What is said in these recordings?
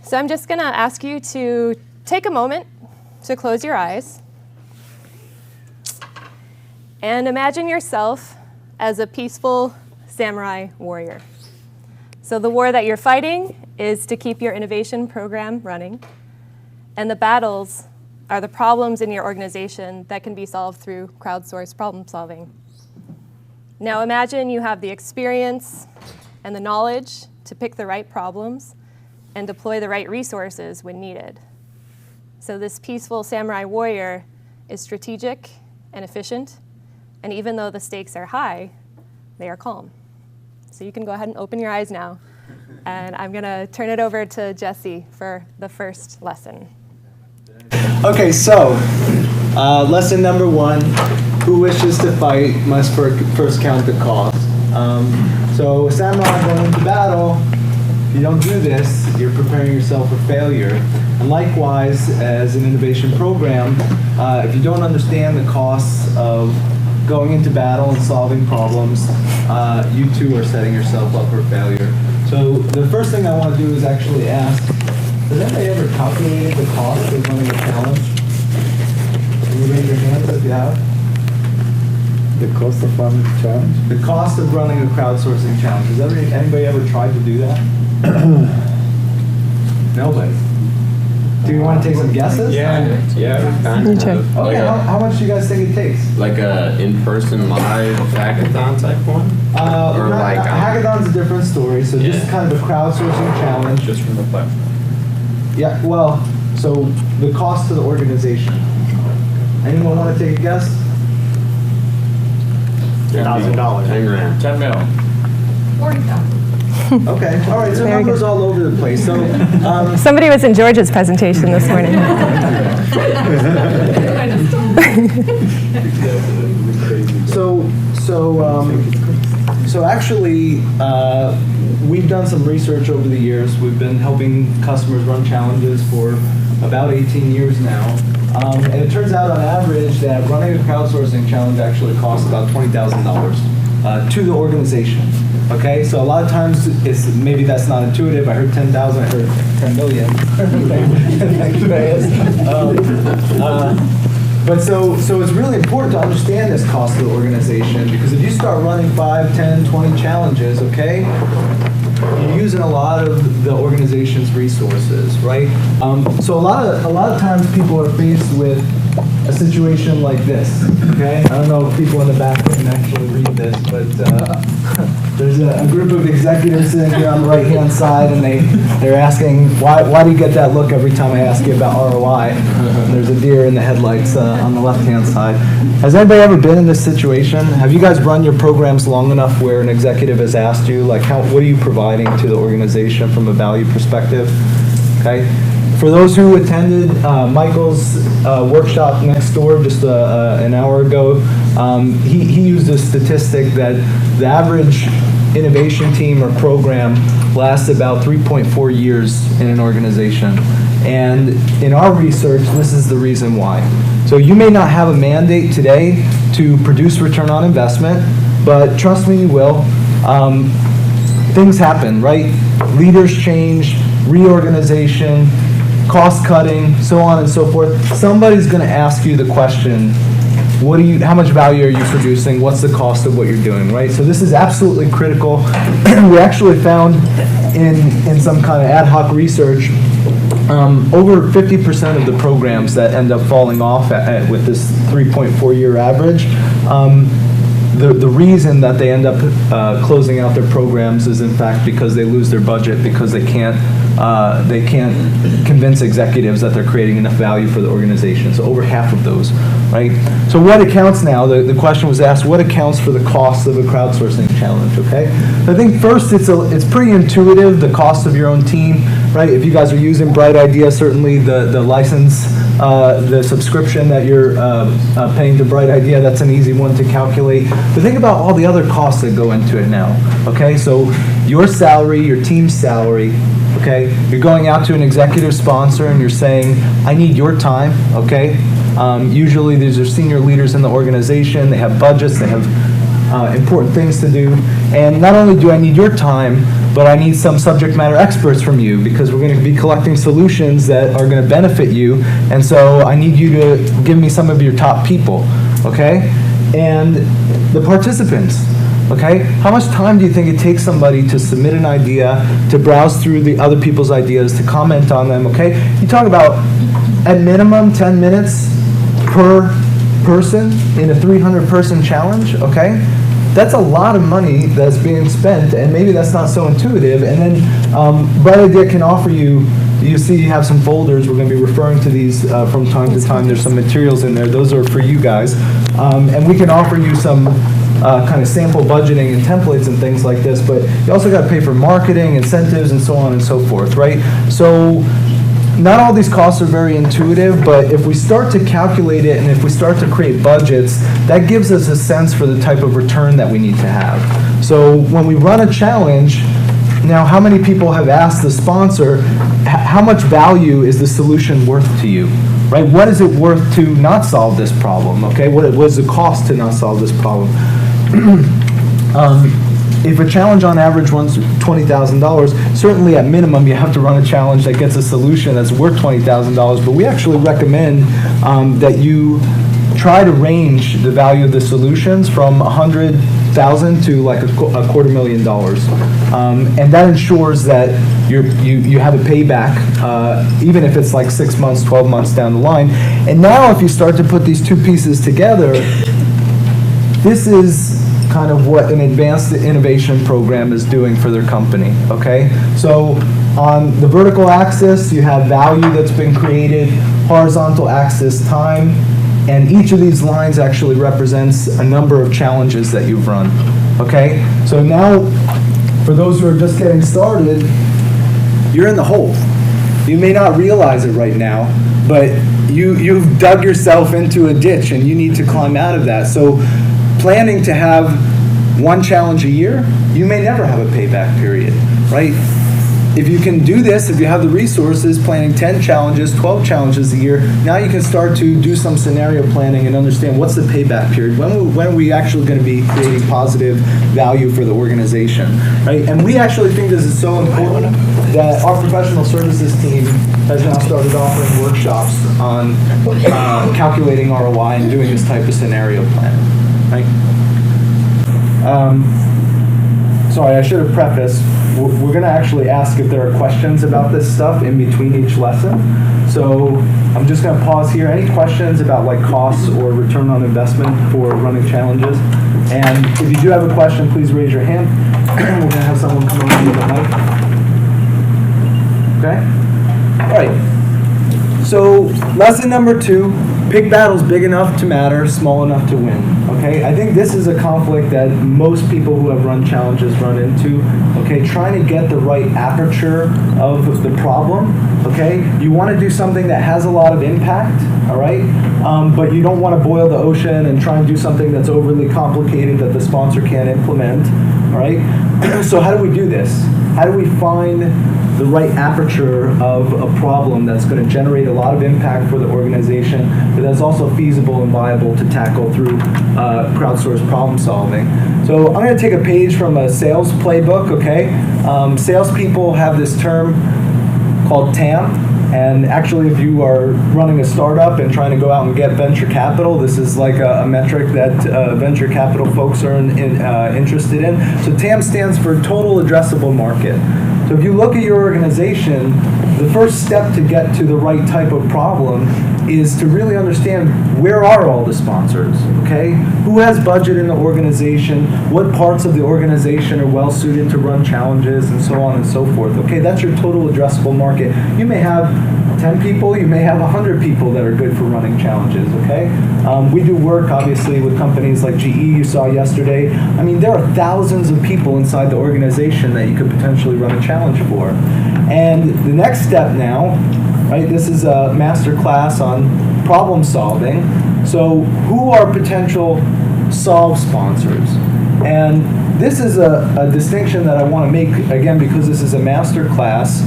So I'm just going to ask you to take a moment to close your eyes and imagine yourself as a peaceful samurai warrior. So the war that you're fighting is to keep your innovation program running, and the battles are the problems in your organization that can be solved through crowdsourced problem solving. Now imagine you have the experience and the knowledge to pick the right problems and deploy the right resources when needed. So this peaceful samurai warrior is strategic and efficient, and even though the stakes are high, they are calm. So you can go ahead and open your eyes now, and I'm gonna turn it over to Jesse for the first lesson. Okay, so lesson number 1, who wishes to fight must first count the cost. So samurai going into battle, if you don't do this, you're preparing yourself for failure. And likewise, as an innovation program, if you don't understand the costs of going into battle and solving problems, you too are setting yourself up for failure. So the first thing I want to do is actually ask, has anybody ever calculated the cost of running a challenge? Can you raise your hands if you have? The cost of running a challenge? The cost of running a crowdsourcing challenge. Has anybody ever tried to do that? Nobody. Do you want to take some guesses? Yeah, kind of. Okay, Like how much do you guys think it takes? like a in-person live hackathon type one? Or like hackathon's a different story, so just Yeah. kind of a crowdsourcing challenge. Just from the platform. Yeah, well, so the cost to the organization. Anyone want to take a guess? $10,000. 10 grand. 10 mil. 40,000. Okay, all right, so Very numbers good. all over the place. So, Somebody was in George's presentation this morning. So actually, we've done some research over the years. We've been helping customers run challenges for about 18 years now. And it turns out on average that running a crowdsourcing challenge actually costs about $20,000 to the organization. Okay, so a lot of times maybe that's not intuitive. I heard 10,000, I heard 10 million. But so it's really important to understand this cost to the organization, because if you start running 5, 10, 20 challenges, okay, you're using a lot of the organization's resources, right? So a lot of times people are faced with a situation like this, okay? I don't know if people in the back can actually read this, but there's a group of executives sitting here on the right-hand side, and they're asking, why do you get that look every time I ask you about ROI? And there's a deer in the headlights on the left-hand side. Has anybody ever been in this situation? Have you guys run your programs long enough where an executive has asked you, like, what are you providing to the organization from a value perspective? Okay. For those who attended Michael's workshop next door just an hour ago, he used a statistic that the average innovation team or program lasts about 3.4 years in an organization. And in our research, this is the reason why. So you may not have a mandate today to produce return on investment, but trust me, you will. Things happen, right? Leaders change, reorganization, cost cutting, so on and so forth. Somebody's going to ask you the question, how much value are you producing? What's the cost of what you're doing, right? So this is absolutely critical. We actually found in some kind of ad hoc research, over 50% of the programs that end up falling off with this 3.4-year average, the reason that they end up closing out their programs is in fact because they lose their budget, because they can't convince executives that they're creating enough value for the organization. So over half of those, right? So what accounts now, the question was asked, what accounts for the cost of a crowdsourcing challenge, okay? I think first it's pretty intuitive, the cost of your own team, right? If you guys are using Bright Idea, certainly the license, the subscription that you're paying to Bright Idea, that's an easy one to calculate. But think about all the other costs that go into it now, okay? So your salary, your team's salary, okay? You're going out to an executive sponsor and you're saying, I need your time, okay? Usually these are senior leaders in the organization, they have budgets, they have important things to do. And not only do I need your time, but I need some subject matter experts from you because we're going to be collecting solutions that are going to benefit you, and so I need you to give me some of your top people, okay? And the participants, okay? How much time do you think it takes somebody to submit an idea, to browse through the other people's ideas, to comment on them, okay? You talk about, at minimum, 10 minutes per person in a 300-person challenge, okay? That's a lot of money that's being spent, and maybe that's not so intuitive. And then Bright Idea can offer you, you see you have some folders. We're going to be referring to these from time to time. There's some materials in there. Those are for you guys. And we can offer you some kind of sample budgeting and templates and things like this, but you also got to pay for marketing, incentives, and so on and so forth, right? So not all these costs are very intuitive, but if we start to calculate it and if we start to create budgets, that gives us a sense for the type of return that we need to have. So when we run a challenge, now how many people have asked the sponsor, how much value is the solution worth to you? Right? What is it worth to not solve this problem? Okay, what is the cost to not solve this problem? If a challenge on average runs $20,000, certainly at minimum you have to run a challenge that gets a solution that's worth $20,000, but we actually recommend that you try to range the value of the solutions from $100,000 to like a $250,000. And that ensures that you have a payback, even if it's like 6 months, 12 months down the line. And now if you start to put these two pieces together, this is kind of what an advanced innovation program is doing for their company, okay? So on the vertical axis, you have value that's been created, horizontal axis, time, and each of these lines actually represents a number of challenges that you've run, okay? So now, for those who are just getting started, you're in the hole. You may not realize it right now, but you've dug yourself into a ditch and you need to climb out of that. So planning to have one challenge a year, you may never have a payback period, right? If you can do this, if you have the resources, planning 10 challenges, 12 challenges a year, now you can start to do some scenario planning and understand what's the payback period. When are we actually going to be creating positive value for the organization, right? And we actually think this is so important that our professional services team has now started offering workshops on calculating ROI and doing this type of scenario planning, right? Sorry, I should have prefaced. We're going to actually ask if there are questions about this stuff in between each lesson. So I'm just going to pause here. Any questions about like costs or return on investment for running challenges? And if you do have a question, please raise your hand. We're going to have someone come over with the mic. Okay? All right. So lesson number 2. Pick battles big enough to matter, small enough to win, okay? I think this is a conflict that most people who have run challenges run into, okay? Trying to get the right aperture of the problem, okay? You want to do something that has a lot of impact, all right? But you don't want to boil the ocean and try and do something that's overly complicated that the sponsor can't implement, all right? So how do we do this? How do we find the right aperture of a problem that's going to generate a lot of impact for the organization, but that's also feasible and viable to tackle through crowdsourced problem solving. So I'm going to take a page from a sales playbook, okay? Salespeople have this term called TAM, and actually if you are running a startup and trying to go out and get venture capital, this is like a metric that venture capital folks are interested in. So TAM stands for Total Addressable Market. So if you look at your organization, the first step to get to the right type of problem is to really understand where are all the sponsors, okay? Who has budget in the organization? What parts of the organization are well suited to run challenges and so on and so forth, okay? That's your total addressable market. You may have 10 people, you may have 100 people that are good for running challenges, okay? We do work, obviously, with companies like GE you saw yesterday. I mean, there are thousands of people inside the organization that you could potentially run a challenge for. And the next step now, right, this is a master class on problem solving. So who are potential solve sponsors? And this is a distinction that I want to make, again, because this is a master class.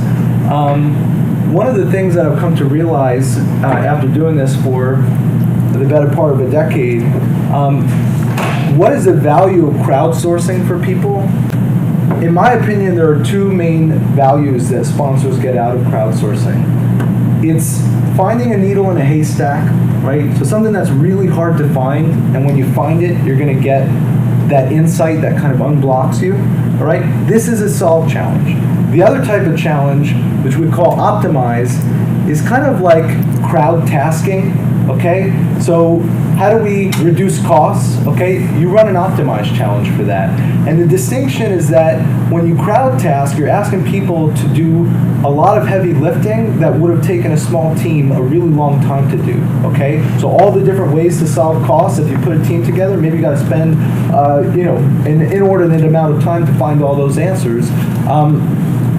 One of the things that I've come to realize after doing this for the better part of a decade, what is the value of crowdsourcing for people? in my opinion, there are two main values that sponsors get out of crowdsourcing. It's finding a needle in a haystack, right? So something that's really hard to find, and when you find it, you're going to get that insight that kind of unblocks you, all right? This is a solve challenge. The other type of challenge, which we call optimize, is kind of like crowd tasking, okay? So how do we reduce costs, okay? You run an optimize challenge for that. And the distinction is that when you crowd task, you're asking people to do a lot of heavy lifting that would have taken a small team a really long time to do, okay? So all the different ways to solve costs, if you put a team together, maybe you gotta spend, an inordinate amount of time to find all those answers.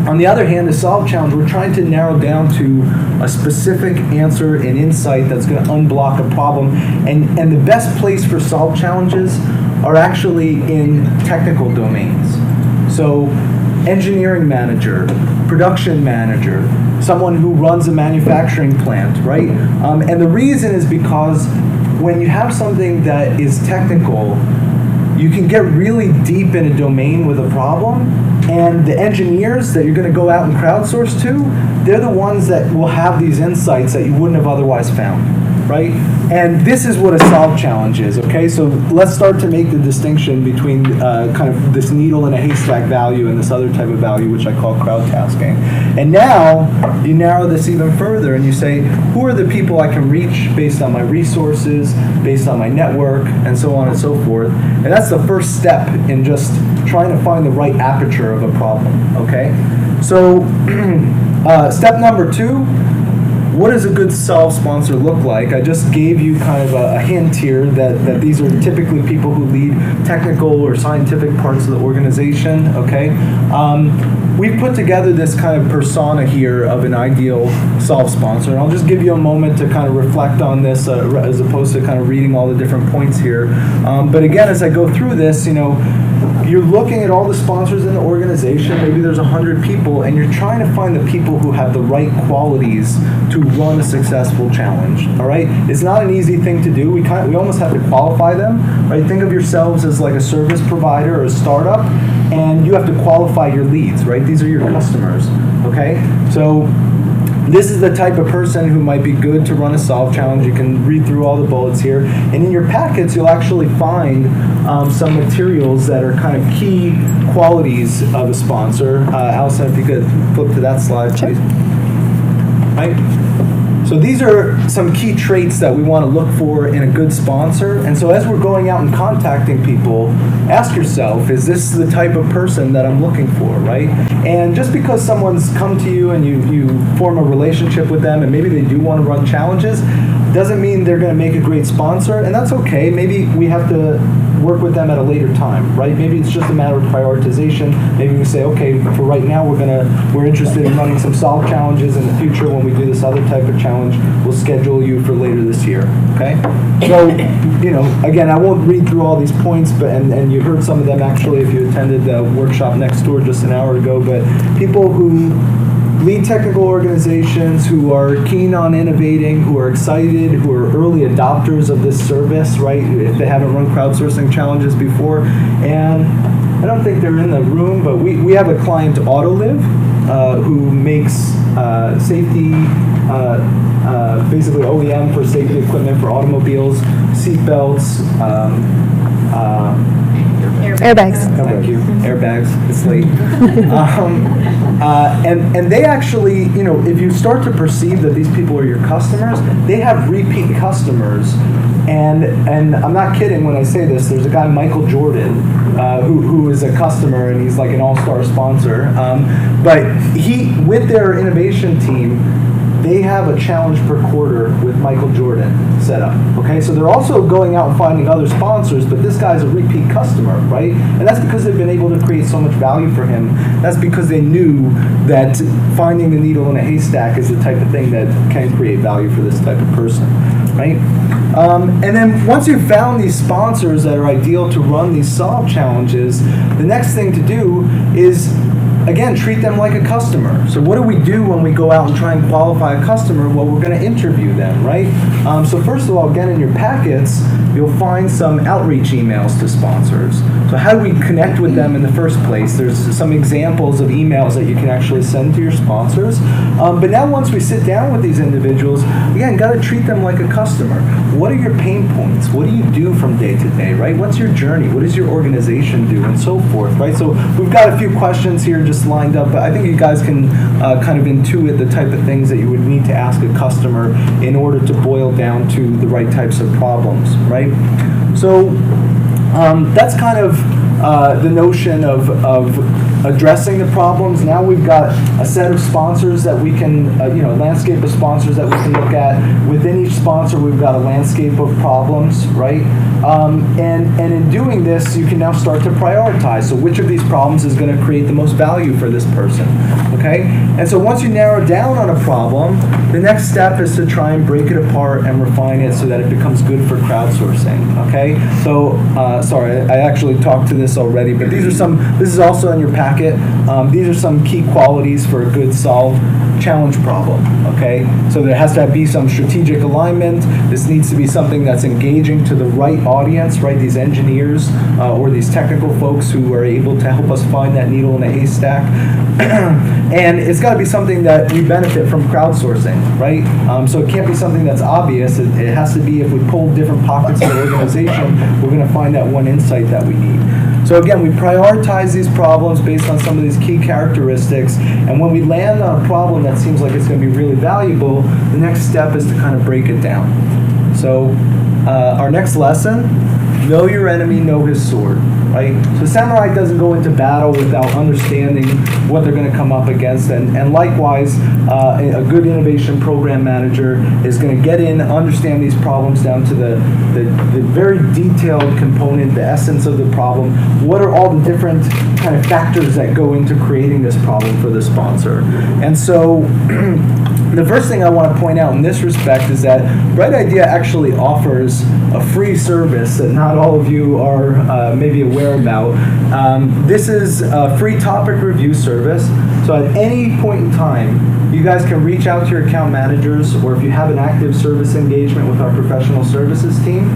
On the other hand, the solve challenge, we're trying to narrow down to a specific answer and insight that's going to unblock a problem. And the best place for solve challenges are actually in technical domains. So engineering manager, production manager, someone who runs a manufacturing plant, right? And the reason is because when you have something that is technical, you can get really deep in a domain with a problem, and the engineers that you're going to go out and crowdsource to, they're the ones that will have these insights that you wouldn't have otherwise found, right? And this is what a solve challenge is, okay? So let's start to make the distinction between kind of this needle in a haystack value and this other type of value, which I call crowd tasking. And now you narrow this even further and you say, who are the people I can reach based on my resources, based on my network, and so on and so forth. And that's the first step in just trying to find the right aperture of a problem, okay? So step number 2, what does a good solve sponsor look like? I just gave you kind of a hint here that these are typically people who lead technical or scientific parts of the organization, okay? We've put together this kind of persona here of an ideal solve sponsor, and I'll just give you a moment to kind of reflect on this as opposed to kind of reading all the different points here. But again, as I go through this, you're looking at all the sponsors in the organization, maybe there's 100 people, and you're trying to find the people who have the right qualities to run a successful challenge, all right? It's not an easy thing to do. We almost have to qualify them, right? Think of yourselves as like a service provider or a startup, and you have to qualify your leads, right? These are your customers, okay? So this is the type of person who might be good to run a solve challenge. You can read through all the bullets here. And in your packets, you'll actually find some materials that are kind of key qualities of a sponsor. Allison, if you could flip to that slide, please. Right? So these are some key traits that we want to look for in a good sponsor. And so as we're going out and contacting people, ask yourself, is this the type of person that I'm looking for, right? And just because someone's come to you and you form a relationship with them and maybe they do want to run challenges, doesn't mean they're going to make a great sponsor, and that's okay. Maybe we have to work with them at a later time, right? Maybe it's just a matter of prioritization. Maybe we say, okay, for right now, we're interested in running some solve challenges. In the future, when we do this other type of challenge, we'll schedule you for later this year, okay? So, again, I won't read through all these points, but and you heard some of them actually if you attended the workshop next door just an hour ago, but people who lead technical organizations, who are keen on innovating, who are excited, who are early adopters of this service, right? If they haven't run crowdsourcing challenges before. And I don't think they're in the room, but we have a client, Autoliv, who makes safety, basically OEM for safety equipment for automobiles, seat belts, Airbags. Thank you. Airbags. It's late. And they actually, if you start to perceive that these people are your customers, they have repeat customers. And I'm not kidding when I say this. There's a guy, Michael Jordan, who is a customer, and he's like an all-star sponsor. But with their innovation team, they have a challenge per quarter with Michael Jordan set up, okay? So they're also going out and finding other sponsors, but this guy's a repeat customer, right? And that's because they've been able to create so much value for him. That's because they knew that finding the needle in a haystack is the type of thing that can create value for this type of person, right? And then once you've found these sponsors that are ideal to run these solve challenges, the next thing to do is again, treat them like a customer. So what do we do when we go out and try and qualify a customer? Well, we're going to interview them, right? So first of all, again, in your packets, you'll find some outreach emails to sponsors. So how do we connect with them in the first place? There's some examples of emails that you can actually send to your sponsors. But now once we sit down with these individuals, again, got to treat them like a customer. What are your pain points? What do you do from day to day, right? What's your journey? What does your organization do? And so forth, right? So we've got a few questions here just lined up, but I think you guys can kind of intuit the type of things that you would need to ask a customer in order to boil down to the right types of problems, right? So that's kind of the notion of addressing the problems. Now we've got a set of sponsors that we can, landscape of sponsors that we can look at. Within each sponsor, we've got a landscape of problems, right? And in doing this, you can now start to prioritize. So which of these problems is going to create the most value for this person, okay? And so once you narrow down on a problem, the next step is to try and break it apart and refine it so that it becomes good for crowdsourcing, okay? So, sorry, I actually talked to this already, but this is also in your packet. These are some key qualities for a good solved challenge problem, okay? So there has to be some strategic alignment. This needs to be something that's engaging to the right audience, right? These engineers or these technical folks who are able to help us find that needle in a haystack. And it's got to be something that we benefit from crowdsourcing, right? So it can't be something that's obvious. It has to be, if we pull different pockets of the organization, we're going to find that one insight that we need. So again, we prioritize these problems based on some of these key characteristics, and when we land on a problem that seems like it's going to be really valuable, the next step is to kind of break it down. So our next lesson, know your enemy, know his sword, right? So samurai doesn't go into battle without understanding what they're going to come up against, and likewise, a good innovation program manager is going to get in, understand these problems down to the very detailed component, the essence of the problem. What are all the different kind of factors that go into creating this problem for the sponsor? And so the first thing I want to point out in this respect is that Bright Idea actually offers a free service that not all of you are maybe aware about. This is a free topic review service. So at any point in time, you guys can reach out to your account managers, or if you have an active service engagement with our professional services team,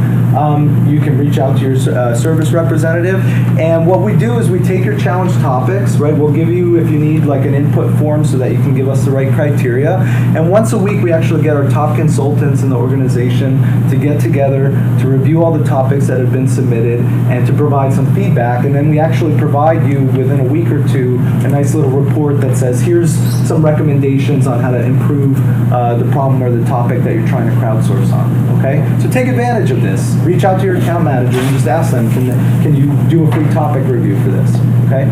you can reach out to your service representative. And what we do is we take your challenge topics, right? We'll give you, if you need, like an input form so that you can give us the right criteria. And once a week, we actually get our top consultants in the organization to get together to review all the topics that have been submitted and to provide some feedback. And then we actually provide you, within a week or two, a nice little report that says, here's some recommendations on how to improve the problem or the topic that you're trying to crowdsource on, okay? So take advantage of this. Reach out to your account manager and just ask them, can you do a free topic review for this, okay?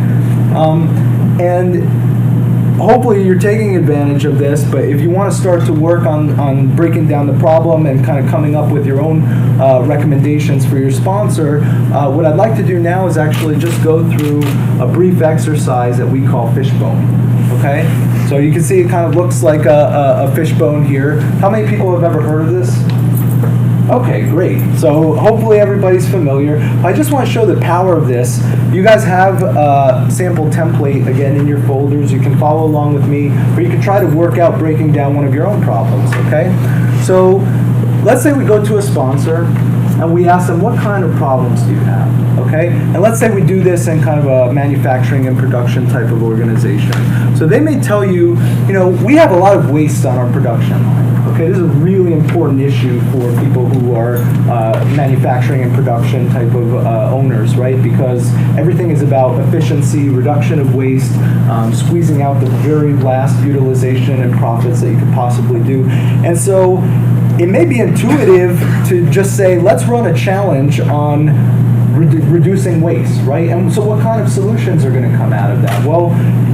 And hopefully you're taking advantage of this, but if you want to start to work on breaking down the problem and kind of coming up with your own recommendations for your sponsor, what I'd like to do now is actually just go through a brief exercise that we call fishbone, okay? So you can see it kind of looks like a fishbone here. How many people have ever heard of this? Okay, great. So hopefully everybody's familiar. I just want to show the power of this. You guys have a sample template, again, in your folders. You can follow along with me, or you can try to work out breaking down one of your own problems, okay? So let's say we go to a sponsor and we ask them, what kind of problems do you have, okay? And let's say we do this in kind of a manufacturing and production type of organization. So they may tell you, we have a lot of waste on our production line. Okay, this is a really important issue for people who are manufacturing and production type of owners, right? Because everything is about efficiency, reduction of waste, squeezing out the very last utilization and profits that you could possibly do. And so it may be intuitive to just say, let's run a challenge on reducing waste, right? And so what kind of solutions are going to come out of that? Well,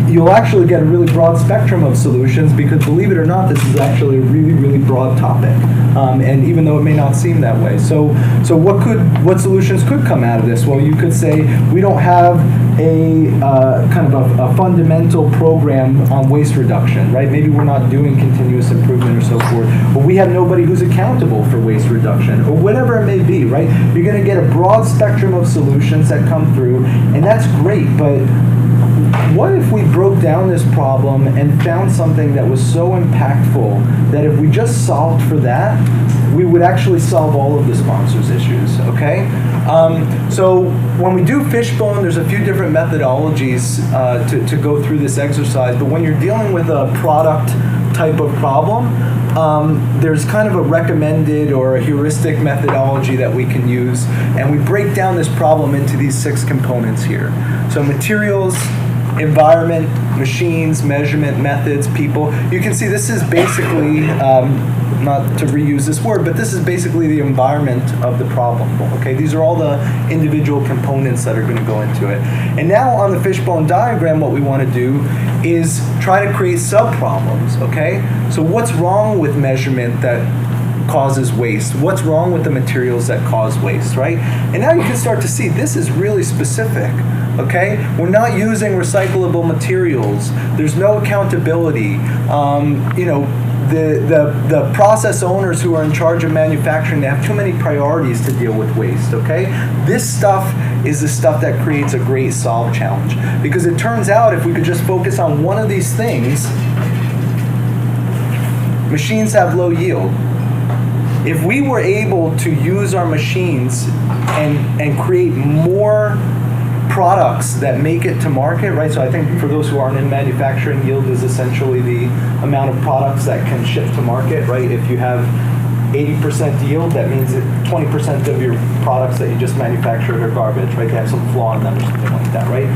you'll actually get a really broad spectrum of solutions, because believe it or not, this is actually a really, really broad topic. And even though it may not seem that way. So what solutions could come out of this? Well, you could say, we don't have a kind of a fundamental program on waste reduction, right? Maybe we're not doing continuous improvement or so forth. But we have nobody who's accountable for waste reduction, or whatever it may be, right? You're going to get a broad spectrum of solutions that come through, and that's great, but what if we broke down this problem and found something that was so impactful that if we just solved for that, we would actually solve all of the sponsors' issues, okay? So when we do Fishbone, there's a few different methodologies to go through this exercise, but when you're dealing with a product type of problem, there's kind of a recommended or a heuristic methodology that we can use, and we break down this problem into these 6 components here. So materials, environment, machines, measurement, methods, people. You can see this is basically, not to reuse this word, but this is basically the environment of the problem, okay? These are all the individual components that are going to go into it. And now on the fishbone diagram, what we want to do is try to create sub-problems, okay? So what's wrong with measurement that causes waste? What's wrong with the materials that cause waste, right? And now you can start to see this is really specific, okay? We're not using recyclable materials. There's no accountability. You know, the process owners who are in charge of manufacturing, they have too many priorities to deal with waste, okay? This stuff is the stuff that creates a great solve challenge. Because it turns out if we could just focus on one of these things, machines have low yield. If we were able to use our machines and create more products that make it to market, right? So I think for those who aren't in manufacturing, yield is essentially the amount of products that can ship to market, right? If you have 80% yield, that means that 20% of your products that you just manufactured are garbage, right? They have some flaw in them or something like that, right?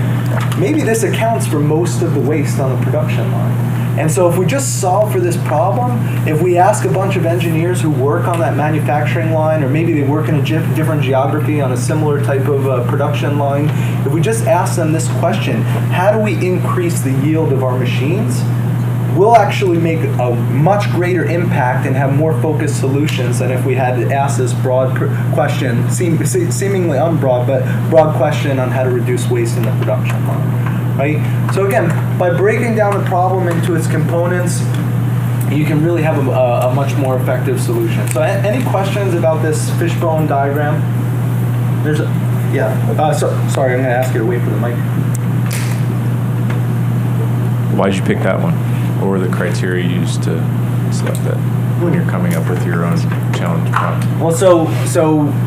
Maybe this accounts for most of the waste on the production line. And so if we just solve for this problem, if we ask a bunch of engineers who work on that manufacturing line, or maybe they work in a different geography on a similar type of production line, if we just ask them this question, how do we increase the yield of our machines? We'll actually make a much greater impact and have more focused solutions than if we had to ask this broad question, seemingly unbroad, but broad question on how to reduce waste in the production line. Right? So again, by breaking down the problem into its components, you can really have a much more effective solution. So any questions about this fishbone diagram? There's sorry, I'm going to ask you to wait for the mic. Why did you pick that one? What were the criteria you used to select that when you're coming up with your own challenge problem? Well, so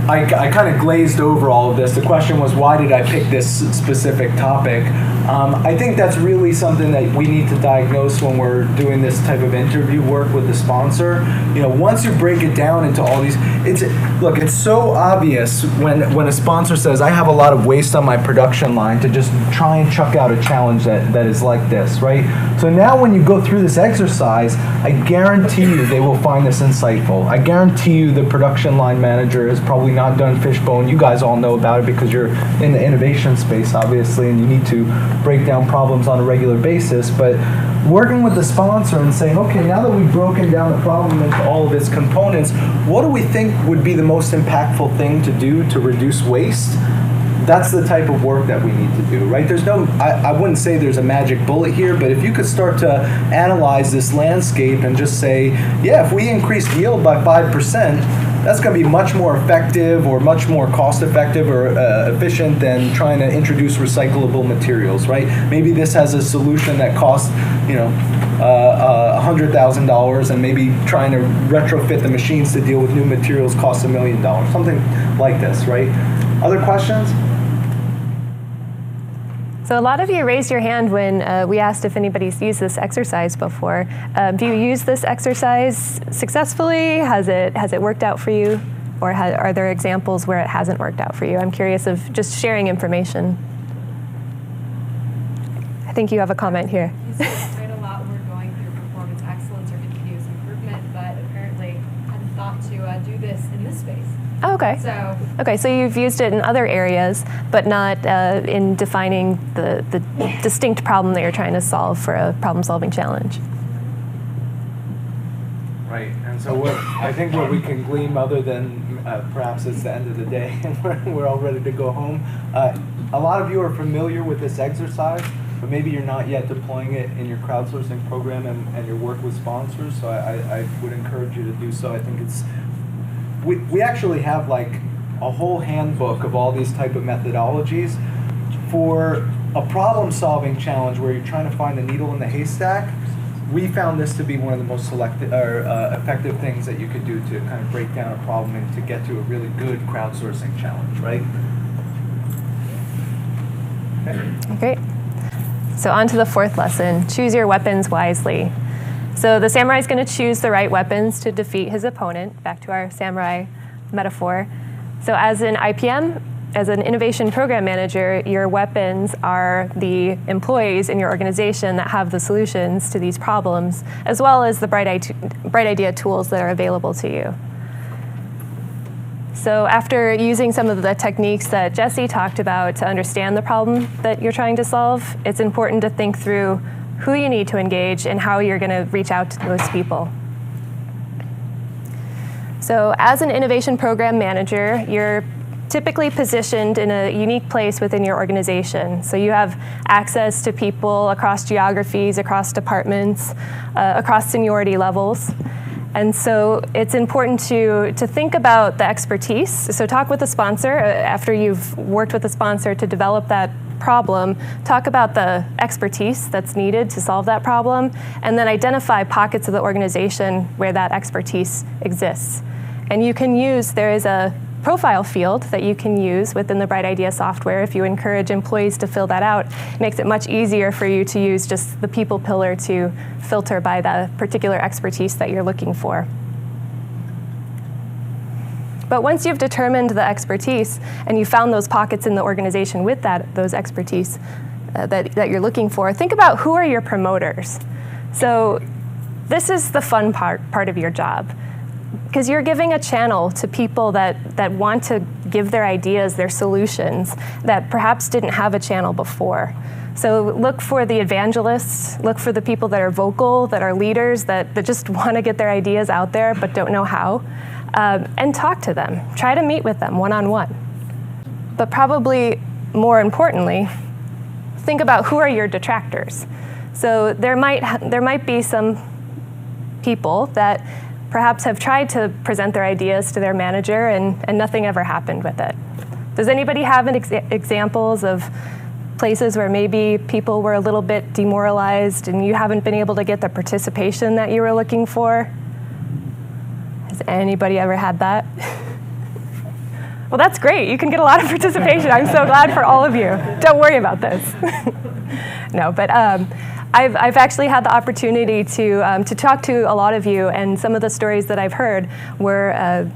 I kind of glazed over all of this. The question was, why did I pick this specific topic? I think that's really something that we need to diagnose when we're doing this type of interview work with the sponsor. You know, once you break it down into all these, it's so obvious when a sponsor says, I have a lot of waste on my production line, to just try and chuck out a challenge that is like this, right? So now when you go through this exercise, I guarantee you they will find this insightful. I guarantee you the production line manager has probably not done fishbone. You guys all know about it because you're in the innovation space, obviously, and you need to break down problems on a regular basis. But working with the sponsor and saying, okay, now that we've broken down the problem into all of its components, what do we think would be the most impactful thing to do to reduce waste? That's the type of work that we need to do, right? There's no, I wouldn't say there's a magic bullet here, but if you could start to analyze this landscape and just say, yeah, if we increase yield by 5%, that's going to be much more effective or much more cost effective or efficient than trying to introduce recyclable materials, right? Maybe this has a solution that costs, $100,000, and maybe trying to retrofit the machines to deal with new materials costs $1 million, something like this, right? Other questions? So a lot of you raised your hand when we asked if anybody's used this exercise before. Do you use this exercise successfully? Has it worked out for you? Or are there examples where it hasn't worked out for you? I'm curious of just sharing information. I think you have a comment here. You said quite a lot when we're going through performance excellence or continuous improvement, but apparently hadn't thought to do this in this space. Oh, okay. So you've used it in other areas, but not in defining the distinct problem that you're trying to solve for a problem-solving challenge. Right, and so I think what we can glean, other than perhaps it's the end of the day and we're all ready to go home, a lot of you are familiar with this exercise, but maybe you're not yet deploying it in your crowdsourcing program and your work with sponsors, so I would encourage you to do so. I think we actually have like a whole handbook of all these type of methodologies for a problem-solving challenge where you're trying to find the needle in the haystack, we found this to be one of the most effective things that you could do to kind of break down a problem and to get to a really good crowdsourcing challenge, right? Okay. Great. So on to the fourth lesson, choose your weapons wisely. So the samurai is going to choose the right weapons to defeat his opponent, back to our samurai metaphor. So as an IPM, as an innovation program manager, your weapons are the employees in your organization that have the solutions to these problems, as well as the bright idea tools that are available to you. So after using some of the techniques that Jesse talked about to understand the problem that you're trying to solve, it's important to think through who you need to engage and how you're going to reach out to those people. So as an innovation program manager, you're typically positioned in a unique place within your organization. So you have access to people across geographies, across departments, across seniority levels. And so it's important to think about the expertise. So talk with a sponsor after you've worked with a sponsor to develop that problem. Talk about the expertise that's needed to solve that problem, and then identify pockets of the organization where that expertise exists. And you can use, there is a profile field that you can use within the Bright Idea software. If you encourage employees to fill that out, it makes it much easier for you to use just the people pillar to filter by the particular expertise that you're looking for. But once you've determined the expertise and you found those pockets in the organization with those expertise that you're looking for, think about who are your promoters. So this is the fun part of your job, because you're giving a channel to people that want to give their ideas, their solutions, that perhaps didn't have a channel before. So look for the evangelists, look for the people that are vocal, that are leaders, that just want to get their ideas out there but don't know how, and talk to them. Try to meet with them one-on-one. But probably more importantly, think about who are your detractors. So there might be some people that perhaps have tried to present their ideas to their manager and nothing ever happened with it. Does anybody have examples of places where maybe people were a little bit demoralized and you haven't been able to get the participation that you were looking for? Has anybody ever had that? Well, that's great. You can get a lot of participation. I'm so glad for all of you. Don't worry about this. No, but I've actually had the opportunity to talk to a lot of you, and some of the stories that I've heard were,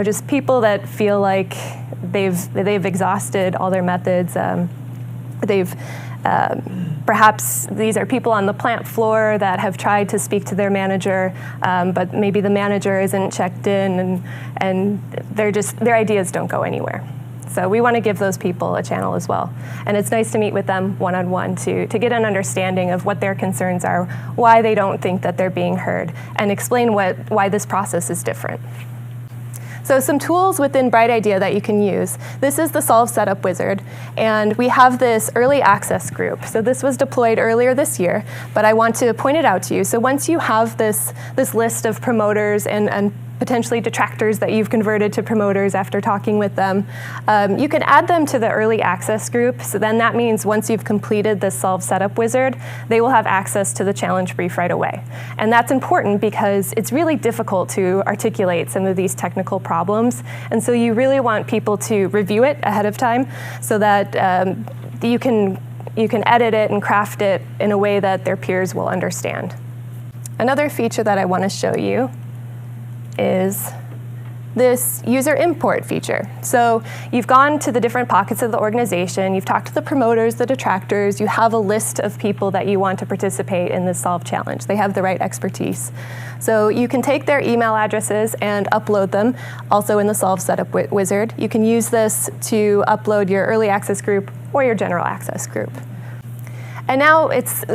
just people that feel like they've exhausted all their methods. Perhaps these are people on the plant floor that have tried to speak to their manager, but maybe the manager isn't checked in, and their ideas don't go anywhere. So we want to give those people a channel as well. And it's nice to meet with them one-on-one to get an understanding of what their concerns are, why they don't think that they're being heard, and explain why this process is different. So some tools within Bright Idea that you can use. This is the Solve Setup Wizard, and we have this early access group. So this was deployed earlier this year, but I want to point it out to you. So once you have this list of promoters and potentially detractors that you've converted to promoters after talking with them, you can add them to the early access group. So then that means once you've completed this Solve Setup Wizard, they will have access to the challenge brief right away. And that's important because it's really difficult to articulate some of these technical problems. And so you really want people to review it ahead of time so that you can edit it and craft it in a way that their peers will understand. Another feature that I want to show you is this user import feature. So you've gone to the different pockets of the organization, you've talked to the promoters, the detractors, you have a list of people that you want to participate in this Solve Challenge. They have the right expertise. So you can take their email addresses and upload them, also in the Solve Setup Wizard. You can use this to upload your early access group or your general access group. And now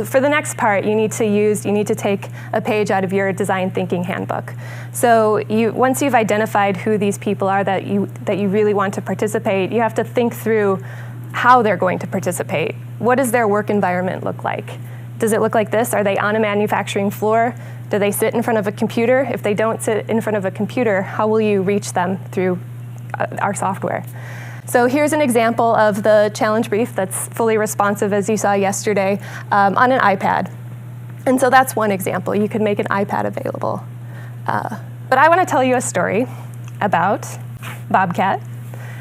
for the next part, you need to take a page out of your design thinking handbook. So once you've identified who these people are that you really want to participate, you have to think through how they're going to participate. What does their work environment look like? Does it look like this? Are they on a manufacturing floor? Do they sit in front of a computer? If they don't sit in front of a computer, how will you reach them through our software? So here's an example of the challenge brief that's fully responsive, as you saw yesterday, on an iPad. And so that's one example. You could make an iPad available. But I want to tell you a story about Bobcat.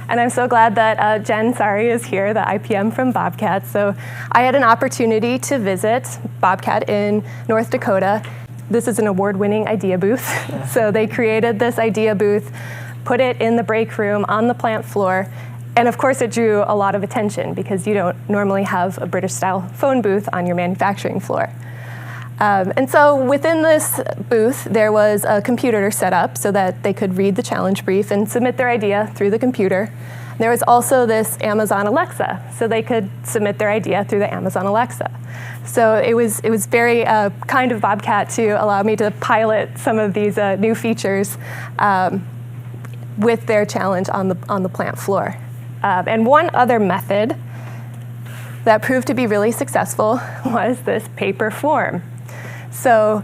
And I'm so glad that Jen Sari is here, the IPM from Bobcat. So I had an opportunity to visit Bobcat in North Dakota. This is an award-winning idea booth. So they created this idea booth, put it in the break room on the plant floor, and of course it drew a lot of attention because you don't normally have a British-style phone booth on your manufacturing floor. And so within this booth, there was a computer set up so that they could read the challenge brief and submit their idea through the computer. There was also this Amazon Alexa, so they could submit their idea through the Amazon Alexa. So it was very kind of Bobcat to allow me to pilot some of these new features with their challenge on the plant floor. And one other method that proved to be really successful was this paper form. So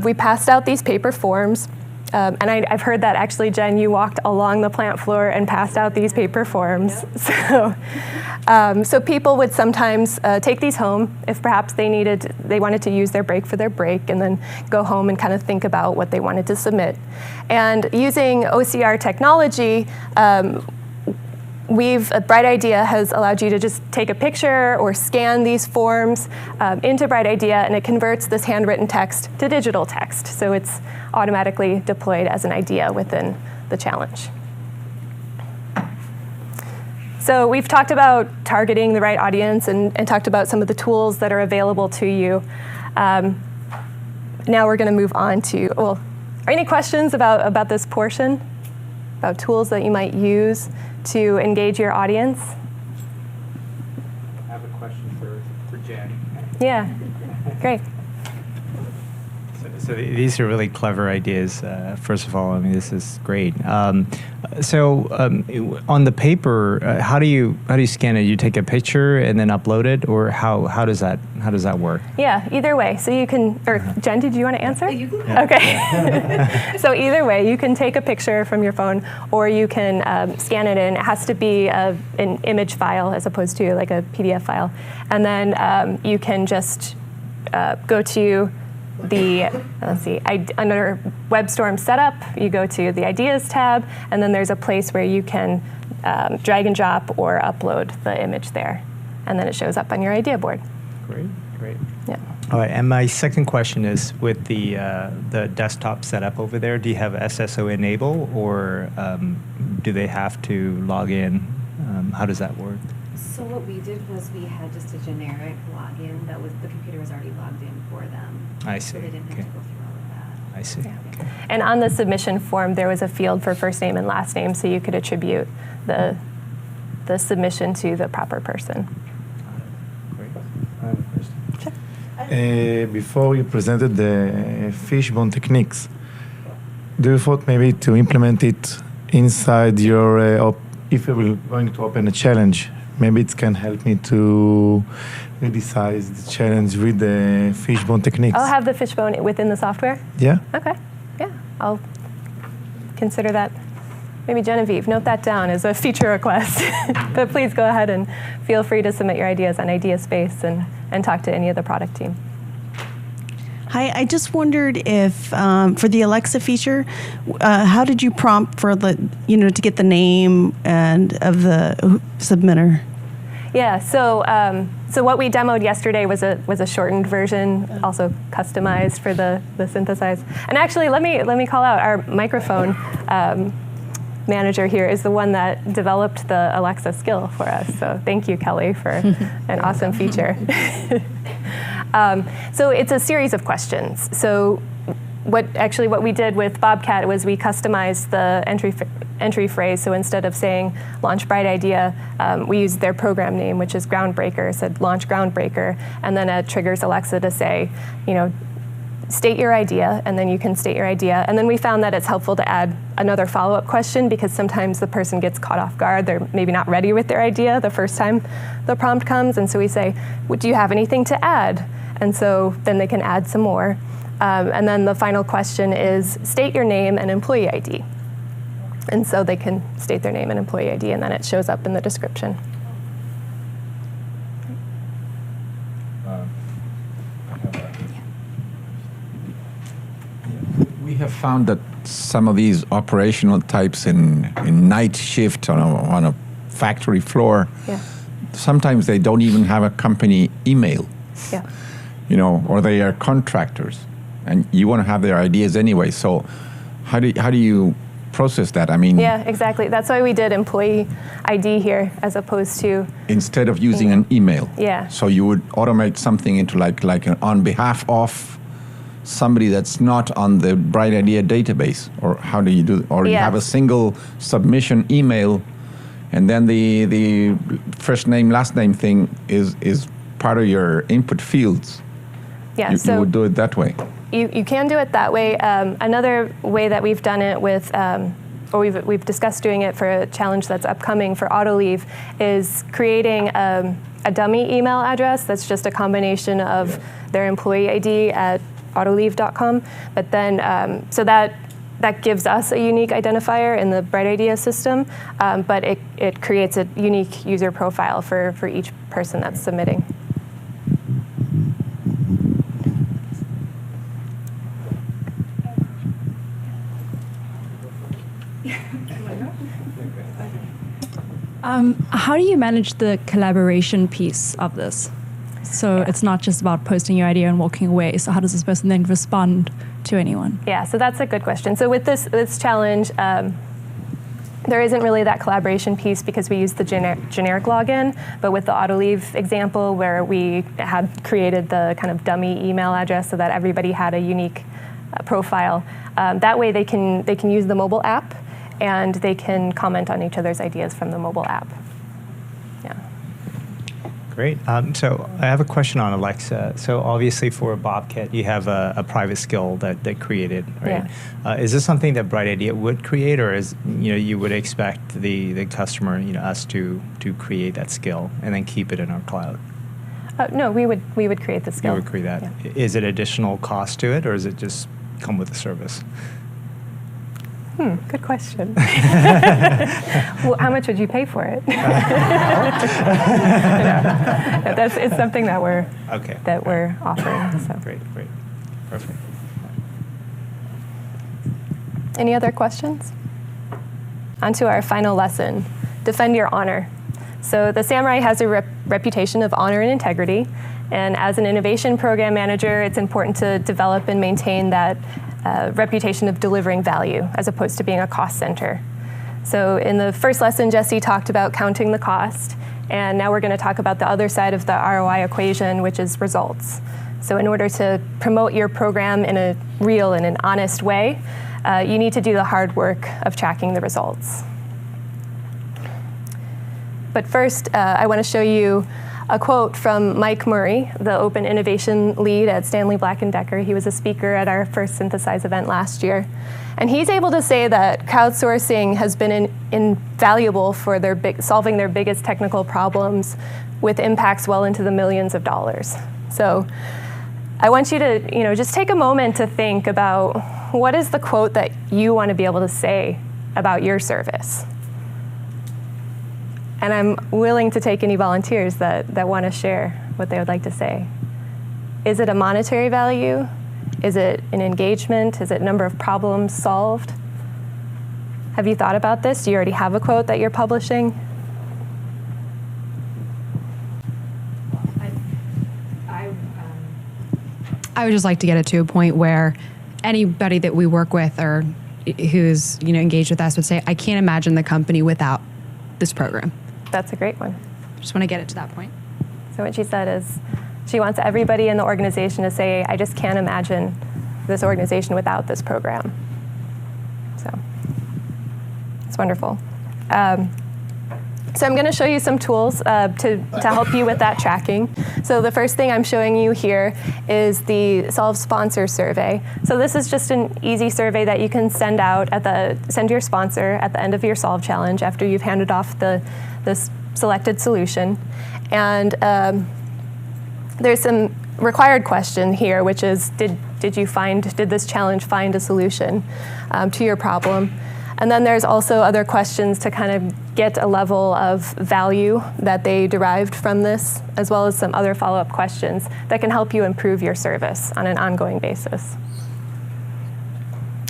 we passed out these paper forms, and I've heard that actually, Jen, you walked along the plant floor and passed out these paper forms. Yep. So people would sometimes take these home if perhaps they wanted to use their break for their break, and then go home and kind of think about what they wanted to submit. And using OCR technology, Bright Idea has allowed you to just take a picture or scan these forms into Bright Idea, and it converts this handwritten text to digital text. So it's automatically deployed as an idea within the challenge. So we've talked about targeting the right audience and talked about some of the tools that are available to you. Now we're going to move on to, are any questions about this portion? About tools that you might use to engage your audience? I have a question for Jen. Yeah, great. So these are really clever ideas. First of all, I mean, this is great. So on the paper, how do you scan it? You take a picture and then upload it, or how does that work? Yeah, either way. So you can, or Jen, did you want to answer? You can. Okay. So either way, you can take a picture from your phone, or you can scan it in. It has to be an image file as opposed to like a PDF file, and then you can just go to under WebStorm Setup, you go to the Ideas tab, and then there's a place where you can drag and drop or upload the image there, and then it shows up on your idea board. Great. Yeah. All right, and my second question is, with the desktop setup over there, do you have SSO enable, or do they have to log in? How does that work? So what we did was we had just a generic login that was, the computer was already logged in for them. I see. So they didn't have to go through all of that. I see. Yeah. Okay. And on the submission form, there was a field for first name and last name, so you could attribute the submission to the proper person. Great. I have a question. Before you presented the fishbone techniques, do you thought maybe to implement it inside your, if you were going to open a challenge, maybe it can help me to resize the challenge with the fishbone techniques? I'll have the fishbone within the software? Yeah? Okay, yeah, I'll consider that. Maybe Genevieve, note that down as a feature request. But please go ahead and feel free to submit your ideas on Ideaspace and talk to any of the product team. Hi, I just wondered if for the Alexa feature, how did you prompt for to get the name and of the submitter? Yeah, so what we demoed yesterday was a shortened version, also customized for the Synthesize. And actually, let me call out our microphone manager here is the one that developed the Alexa skill for us. So thank you, Kelly, for an awesome feature. So it's a series of questions. So what we did with Bobcat was we customized the entry phrase. So instead of saying launch Bright Idea, we used their program name, which is Groundbreaker. It said launch Groundbreaker, and then it triggers Alexa to say, state your idea, and then you can state your idea. And then we found that it's helpful to add another follow-up question, because sometimes the person gets caught off guard. They're maybe not ready with their idea the first time the prompt comes. And so we say, do you have anything to add? And so then they can add some more. And then the final question is, state your name and employee ID. And so they can state their name and employee ID, and then it shows up in the description. We have found that some of these operational types in night shift on a factory floor, Yeah. sometimes they don't even have a company email, Yeah. or they are contractors, and you want to have their ideas anyway. So how do you process that? I mean, Yeah, exactly. That's why we did employee ID here as opposed to, instead of using an email. Yeah. So you would automate something into like an on behalf of somebody that's not on the Bright Idea database, or how do you do it? Or you Yeah. have a single submission email, and then the first name last name thing is part of your input fields. yeah. You So would do it that way. you can do it that way. Another way that we've done it with, or we've discussed doing it for a challenge that's upcoming for AutoLeave, is creating a dummy email address that's just a combination of their employee ID at autoleave.com, but then so that gives us a unique identifier in the Bright Idea system, but it creates a unique user profile for each person that's submitting. How do you manage the collaboration piece of this? So it's not just about posting your idea and walking away. So how does this person then respond to anyone? Yeah, so that's a good question. So with this challenge, there isn't really that collaboration piece because we use the generic login, but with the AutoLeave example where we had created the kind of dummy email address so that everybody had a unique profile, that way they can use the mobile app and they can comment on each other's ideas from the mobile app. Yeah. Great. So I have a question on Alexa. So obviously for Bobcat, you have a private skill that created, right? Yeah. Is this something that Bright Idea would create, or is you would expect the customer, us to create that skill and then keep it in our cloud? No, we would create the skill. You would create that. Yeah. Is it additional cost to it, or does it just come with the service? Good question. Well, how much would you pay for it? It's something that we're offering. So. Great, perfect. Any other questions? On to our final lesson, defend your honor. So the Samurai has a reputation of honor and integrity, and as an innovation program manager, it's important to develop and maintain that reputation of delivering value as opposed to being a cost center. So in the first lesson, Jesse talked about counting the cost, and now we're going to talk about the other side of the ROI equation, which is results. So in order to promote your program in a real and an honest way, you need to do the hard work of tracking the results. But first, I want to show you a quote from Mike Murray, the Open Innovation Lead at Stanley Black & Decker. He was a speaker at our first Synthesize event last year. And he's able to say that crowdsourcing has been invaluable for solving their biggest technical problems with impacts well into the millions of dollars. So I want you to just take a moment to think about what is the quote that you want to be able to say about your service. And I'm willing to take any volunteers that want to share what they would like to say. Is it a monetary value? Is it an engagement? Is it number of problems solved? Have you thought about this? Do you already have a quote that you're publishing? I would just like to get it to a point where anybody that we work with or who's engaged with us would say, I can't imagine the company without this program. That's a great one. Just want to get it to that point. So what she said is she wants everybody in the organization to say, I just can't imagine this organization without this program. So it's wonderful. So I'm going to show you some tools to help you with that tracking. So the first thing I'm showing you here is the Solve Sponsor Survey. So this is just an easy survey that you can send to your sponsor at the end of your Solve Challenge after you've handed off the selected solution. And there's some required question here, which is, did this challenge find a solution to your problem? And then there's also other questions to kind of get a level of value that they derived from this, as well as some other follow-up questions that can help you improve your service on an ongoing basis.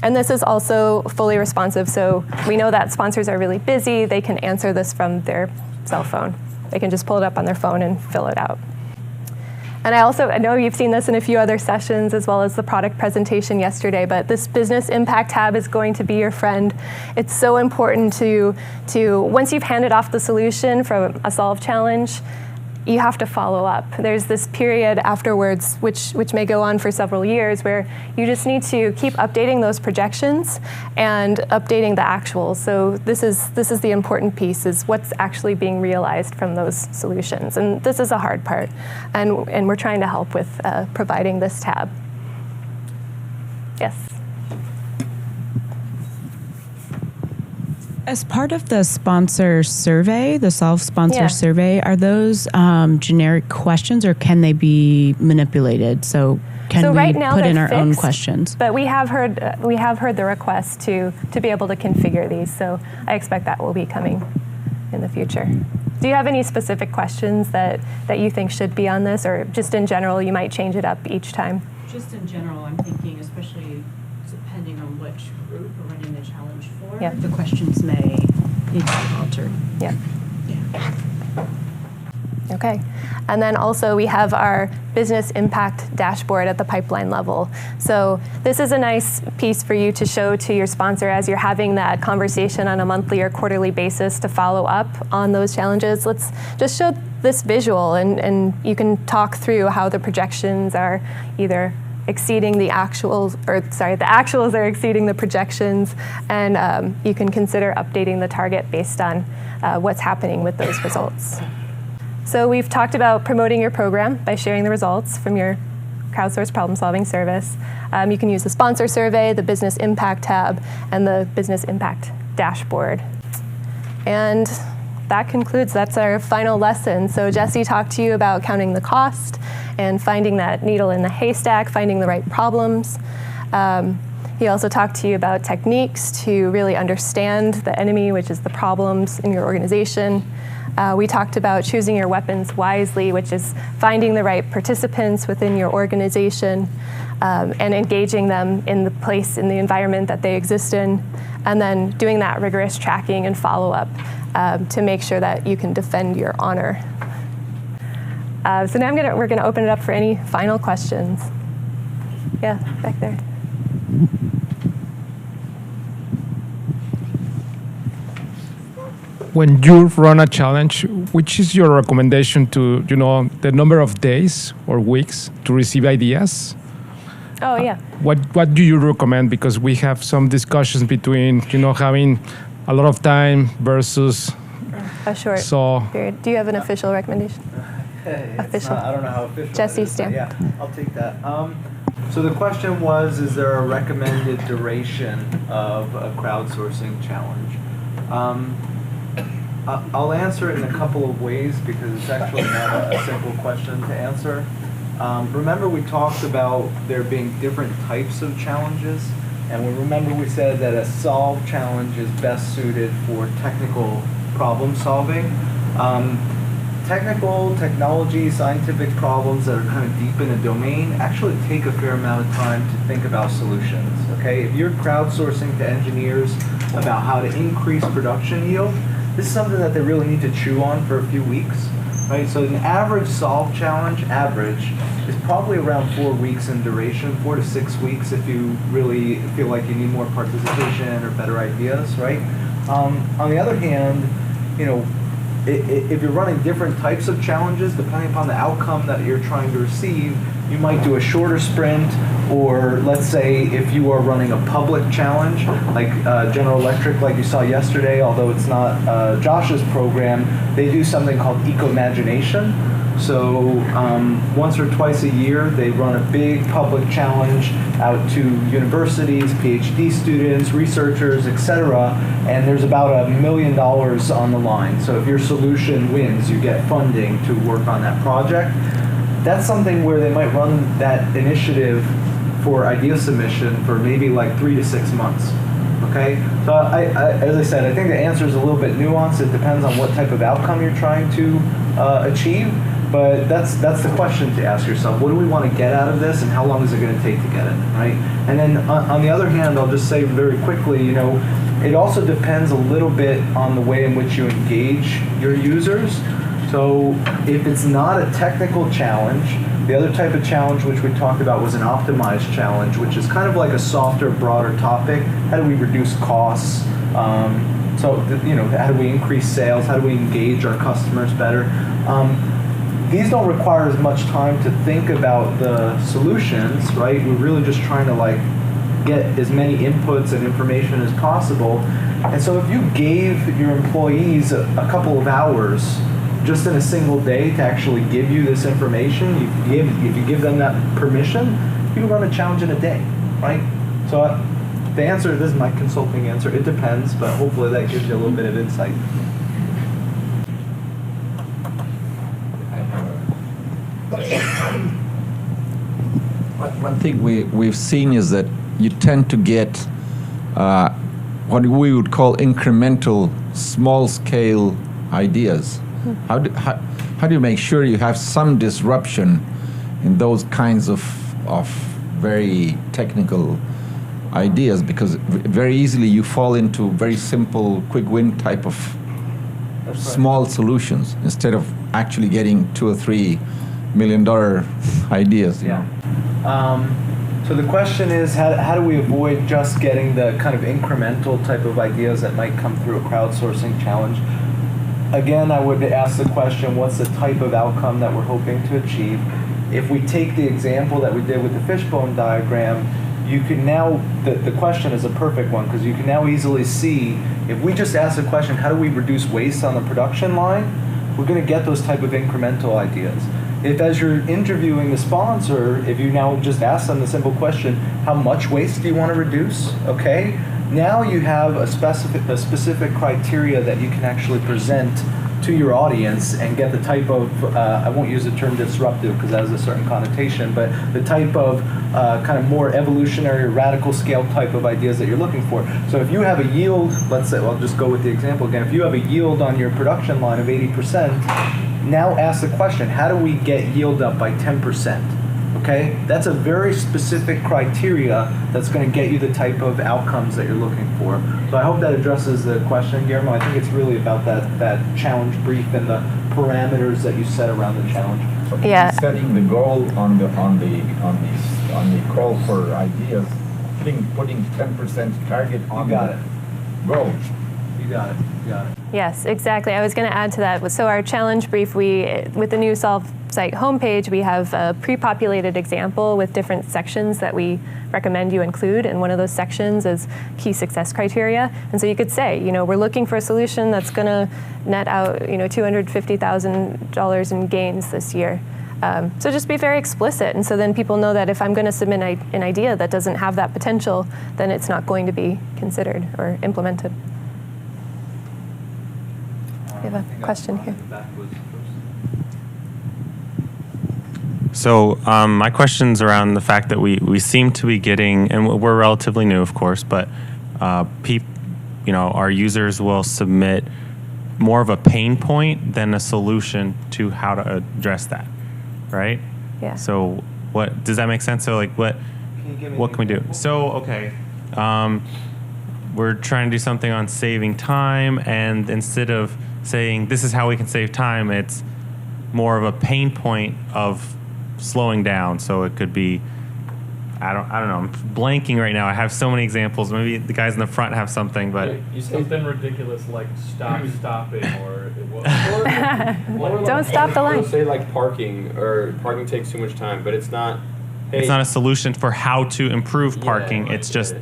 And this is also fully responsive, so we know that sponsors are really busy. They can answer this from their cell phone. They can just pull it up on their phone and fill it out. And I know you've seen this in a few other sessions as well as the product presentation yesterday, but this business impact tab is going to be your friend. It's so important to once you've handed off the solution from a solve challenge, you have to follow up. There's this period afterwards, which may go on for several years, where you just need to keep updating those projections and updating the actuals. So this is the important piece, is what's actually being realized from those solutions. And this is a hard part, and we're trying to help with providing this tab. Yes? As part of the sponsor survey, the self-sponsor survey, are those generic questions, or can they be manipulated? So can we right now put in they're our own fixed, questions? But we have heard the request to be able to configure these. So I expect that will be coming in the future. Do you have any specific questions that you think should be on this, or just in general you might change it up each time? Just in general, I'm thinking, especially depending on which group we're running the challenge for, the questions may need to be altered. Yeah. Okay. And then also we have our business impact dashboard at the pipeline level. So this is a nice piece for you to show to your sponsor as you're having that conversation on a monthly or quarterly basis to follow up on those challenges. Let's just show this visual, and you can talk through how the projections are either exceeding the actuals, the actuals are exceeding the projections, and you can consider updating the target based on what's happening with those results. So we've talked about promoting your program by sharing the results from your crowdsourced problem-solving service. You can use the sponsor survey, the business impact tab, and the business impact dashboard. And that's our final lesson. So Jesse talked to you about counting the cost and finding that needle in the haystack, finding the right problems. He also talked to you about techniques to really understand the enemy, which is the problems in your organization. We talked about choosing your weapons wisely, which is finding the right participants within your organization and engaging them in the environment that they exist in, and then doing that rigorous tracking and follow-up to make sure that you can defend your honor. So now we're going to open it up for any final questions. Yeah, back there. When you run a challenge, which is your recommendation to, the number of days or weeks to receive ideas? Oh, yeah. What do you recommend? Because we have some discussions between, having a lot of time versus a short period. Do you have an official recommendation? Official. I don't know how official. Jesse, Stan. Yeah, I'll take that. So the question was, is there a recommended duration of a crowdsourcing challenge? I'll answer it in a couple of ways because it's actually not a simple question to answer. Remember we talked about there being different types of challenges, and we said that a solve challenge is best suited for technical problem solving. Technology, scientific problems that are kind of deep in a domain actually take a fair amount of time to think about solutions, okay? If you're crowdsourcing to engineers about how to increase production yield, this is something that they really need to chew on for a few weeks, right? So an average solve challenge, is probably around 4 weeks in duration, 4 to 6 weeks if you really feel like you need more participation or better ideas, right? On the other hand, if you're running different types of challenges, depending upon the outcome that you're trying to receive, you might do a shorter sprint, or let's say if you are running a public challenge, like General Electric, like you saw yesterday, although it's not Josh's program, they do something called Eco-Imagination. So once or twice a year, they run a big public challenge out to universities, PhD students, researchers, etc. And there's about $1 million on the line. So if your solution wins, you get funding to work on that project. That's something where they might run that initiative for idea submission for maybe like 3 to 6 months. Okay, so as I said, I think the answer is a little bit nuanced. It depends on what type of outcome you're trying to achieve, but that's the question to ask yourself. What do we want to get out of this, and how long is it going to take to get it, right? And then on the other hand, I'll just say very quickly, you know, it also depends a little bit on the way in which you engage your users. So if it's not a technical challenge, the other type of challenge which we talked about was an optimized challenge, which is kind of like a softer, broader topic. How do we reduce costs? You know, how do we increase sales? How do we engage our customers better? These don't require as much time to think about the solutions, right? We're really just trying to like get as many inputs and information as possible. And so if you gave your employees a couple of hours just in a single day to actually give you this information, if you give them that permission, you can run a challenge in a day, right? So the answer, this is my consulting answer, it depends, but hopefully that gives you a little bit of insight. One thing we've seen is that you tend to get what we would call incremental, small-scale ideas. How do you make sure you have some disruption in those kinds of very technical ideas? Because very easily you fall into very simple, quick win type of small solutions instead of actually getting $2 or $3 million ideas. Yeah. So the question is, how do we avoid just getting the kind of incremental type of ideas that might come through a crowdsourcing challenge? Again, I would ask the question, what's the type of outcome that we're hoping to achieve? If we take the example that we did with the fishbone diagram, you can now, the question is a perfect one, because you can now easily see, if we just ask the question, how do we reduce waste on the production line? We're going to get those type of incremental ideas. If as you're interviewing the sponsor, if you now just ask them the simple question, how much waste do you want to reduce? Okay, now you have a specific criteria that you can actually present to your audience and get the type of, I won't use the term disruptive because that has a certain connotation, but the type of kind of more evolutionary or radical scale type of ideas that you're looking for. So if you have a yield, let's say, I'll just go with the example again, if you have a yield on your production line of 80%, now ask the question, how do we get yield up by 10%? Okay, that's a very specific criteria that's going to get you the type of outcomes that you're looking for. So I hope that addresses the question, Guillermo. I think it's really about that challenge brief and the parameters that you set around the challenge. Yeah. Setting the goal on the call for ideas, putting 10% target on the goal. You got it. Yes, exactly. I was going to add to that. So our challenge brief, with the new Solve site homepage, we have a pre-populated example with different sections that we recommend you include, and one of those sections is key success criteria. And so you could say, we're looking for a solution that's going to net out, $250,000 in gains this year. So just be very explicit, and so then people know that if I'm going to submit an idea that doesn't have that potential, then it's not going to be considered or implemented. We have a question here. So my question's around the fact that we seem to be getting, and we're relatively new, of course, but our users will submit more of a pain point than a solution to how to address that, right? Yeah. So what does that make sense? So what can we do? So okay, we're trying to do something on saving time, and instead of saying this is how we can save time, it's more of a pain point of slowing down. So it could be, I don't know, I'm blanking right now. I have so many examples. Maybe the guys in the front have something, but something ridiculous like stopping or don't stop the line. Say like parking takes too much time, but it's not. Hey, it's not a solution for how to improve parking. It's just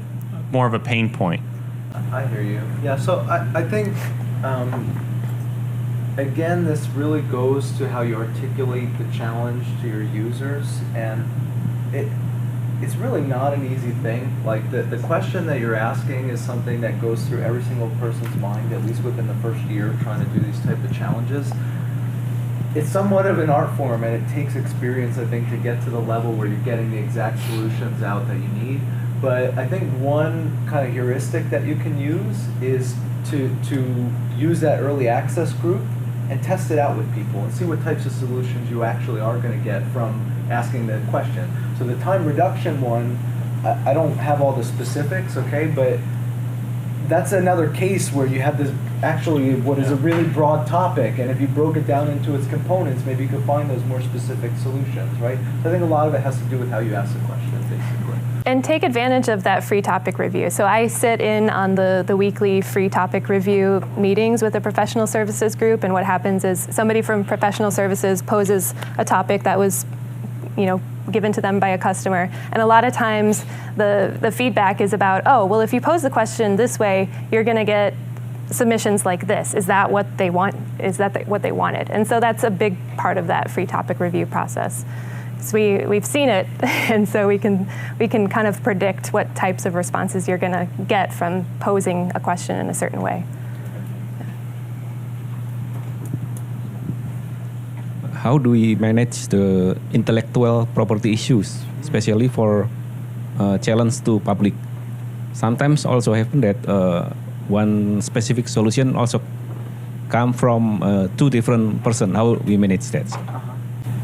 more of a pain point. I hear you. Yeah. So I think. Again, this really goes to how you articulate the challenge to your users, and it's really not an easy thing. Like the question that you're asking is something that goes through every single person's mind, at least within the first year trying to do these type of challenges. It's somewhat of an art form, and it takes experience, I think, to get to the level where you're getting the exact solutions out that you need. but I think one kind of heuristic that you can use is to use that early access group and test it out with people and see what types of solutions you actually are going to get from asking the question. So the time reduction one, I don't have all the specifics, okay, but that's another case where you have this actually what is a really broad topic, and if you broke it down into its components, maybe you could find those more specific solutions, right? So I think a lot of it has to do with how you ask the question, basically. And take advantage of that free topic review. So I sit in on the weekly free topic review meetings with the professional services group, and what happens is somebody from professional services poses a topic that was, given to them by a customer. And a lot of times the feedback is about, oh, well, if you pose the question this way, you're going to get submissions like this. Is that what they want? Is that what they wanted? And so that's a big part of that free topic review process. So we've seen it, and so we can kind of predict what types of responses you're going to get from posing a question in a certain way. How do we manage the intellectual property issues, especially for challenge to public? Sometimes also happen that one specific solution also come from two different person. How we manage that?